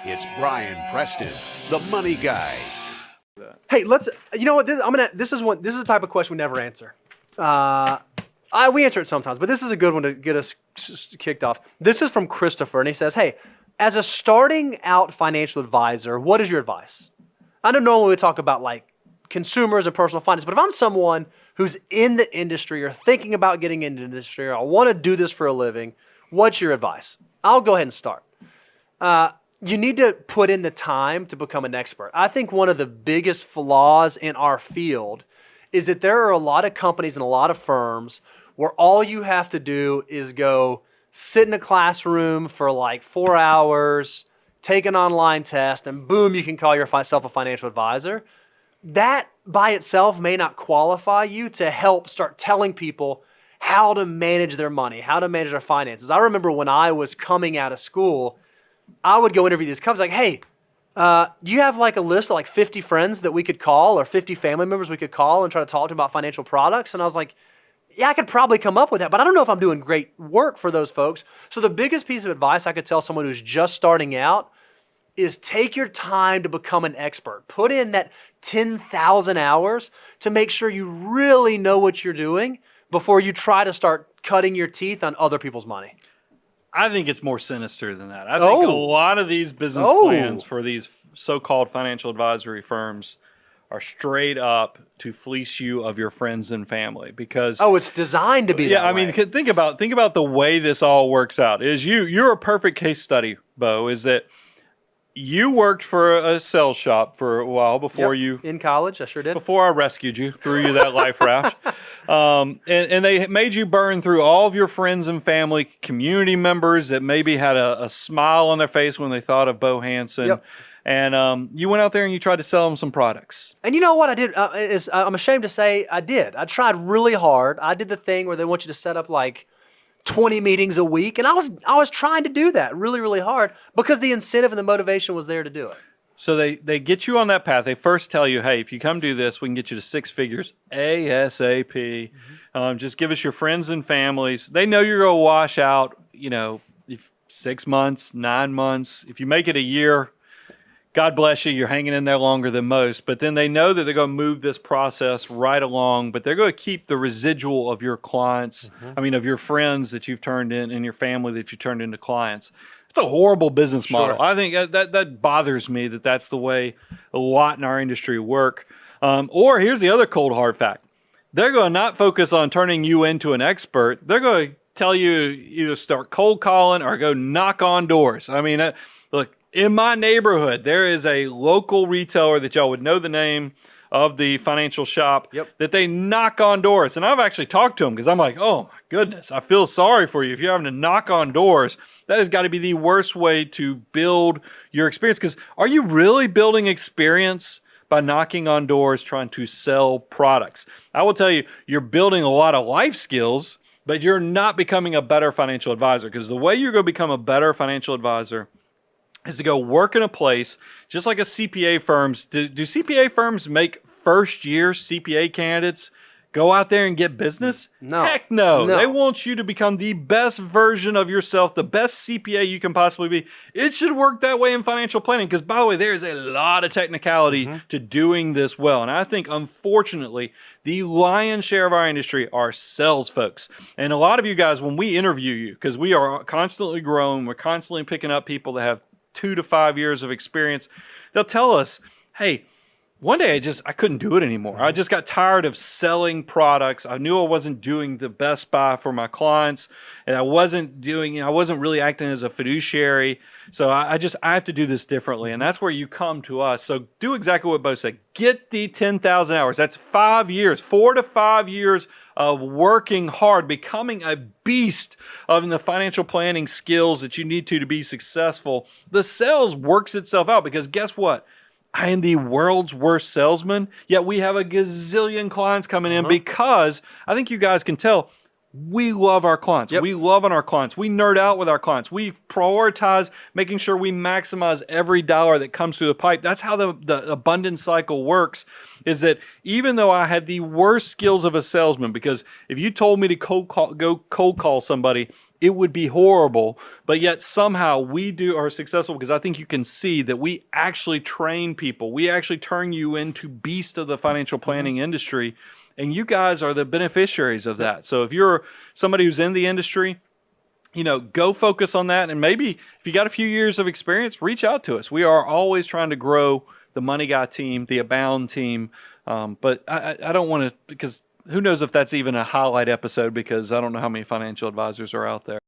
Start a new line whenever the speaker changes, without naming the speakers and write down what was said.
It's Brian Preston, the money guy.
Hey, you know what? This is the type of question we never answer. We answer it sometimes, but this is a good one to get us kicked off. This is from Christopher, and he says, hey, as a starting out financial advisor, what is your advice? I know normally we talk about like consumers and personal finance, but if I'm someone who's in the industry or thinking about getting into the industry, or I want to do this for a living, what's your advice? I'll go ahead and start. You need to put in the time to become an expert. I think one of the biggest flaws in our field is that there are a lot of companies and a lot of firms where all you have to do is go sit in a classroom for like 4 hours, take an online test, and boom, you can call yourself a financial advisor. That by itself may not qualify you to help start telling people how to manage their money, how to manage their finances. I remember when I was coming out of school, I would go interview these companies like, hey, do you have like a list of like 50 friends that we could call or 50 family members we could call and try to talk to about financial products? And I was like, yeah, I could probably come up with that, but I don't know if I'm doing great work for those folks. So the biggest piece of advice I could tell someone who's just starting out is take your time to become an expert. Put in that 10,000 hours to make sure you really know what you're doing before you try to start cutting your teeth on other people's money.
I think it's more sinister than that. I think a lot of these business plans for these so-called financial advisory firms are straight up to fleece you of your friends and family because
it's designed to be that way.
I mean, think about the way this all works out. You're a perfect case study, Bo, is that you worked for a sales shop for a while before you...
In college, I sure did.
Before I rescued you, threw you that life raft. And they made you burn through all of your friends and family, community members that maybe had a smile on their face when they thought of Bo Hansen.
Yep.
And you went out there and you tried to sell them some products.
And you know what I did? I'm ashamed to say I did. I tried really hard. I did the thing where they want you to set up like 20 meetings a week. And I was trying to do that really, really hard because the incentive and the motivation was there to do it.
So they get you on that path. They first tell you, hey, if you come do this, we can get you to 6 figures ASAP. Just give us your friends and families. They know you're going to wash out, if 6 months, 9 months. If you make it a year, God bless you, you're hanging in there longer than most. But then they know that they're going to move this process right along, but they're going to keep the residual of your clients, of your friends that you've turned in and your family that you turned into clients. It's a horrible business model. I think that bothers me that that's the way a lot in our industry work. Or here's the other cold hard fact. They're going to not focus on turning you into an expert. They're going to tell you either start cold calling or go knock on doors. I mean, look, in my neighborhood, there is a local retailer that y'all would know the name of the financial shop that they knock on doors. And I've actually talked to them because I'm like, oh my goodness, I feel sorry for you. If you're having to knock on doors, that has got to be the worst way to build your experience. Because are you really building experience by knocking on doors trying to sell products? I will tell you, you're building a lot of life skills, but you're not becoming a better financial advisor. Because the way you're going to become a better financial advisor is to go work in a place just like a CPA firms. Do CPA firms make first-year CPA candidates go out there and get business?
No.
Heck no. They want you to become the best version of yourself, the best CPA you can possibly be. It should work that way in financial planning because, by the way, there is a lot of technicality to doing this well. And I think, unfortunately, the lion's share of our industry are sales folks. And a lot of you guys, when we interview you, because we are constantly growing, we're constantly picking up people that have 2 to 5 years of experience, they'll tell us, hey, one day I couldn't do it anymore. I just got tired of selling products. I knew I wasn't doing the best by for my clients, and I wasn't really acting as a fiduciary. So I have to do this differently. And that's where you come to us. So do exactly what Bo said. Get the 10,000 hours. That's 5 years, 4 to 5 years of working hard, becoming a beast of the financial planning skills that you need to be successful. The sales works itself out because guess what? I am the world's worst salesman, yet we have a gazillion clients coming in because I think you guys can tell we love our clients. We love on our clients. We nerd out with our clients. We prioritize making sure we maximize every dollar that comes through the pipe. That's how the abundance cycle works, is that even though I had the worst skills of a salesman, because if you told me to go cold call somebody, it would be horrible, but yet somehow we are successful because I think you can see that we actually train people. We actually turn you into beasts of the financial planning industry, and you guys are the beneficiaries of that. So if you're somebody who's in the industry, go focus on that. And maybe if you got a few years of experience, reach out to us. We are always trying to grow the Money Guy team, the Abound team. But I don't want to, because who knows if that's even a highlight episode, because I don't know how many financial advisors are out there.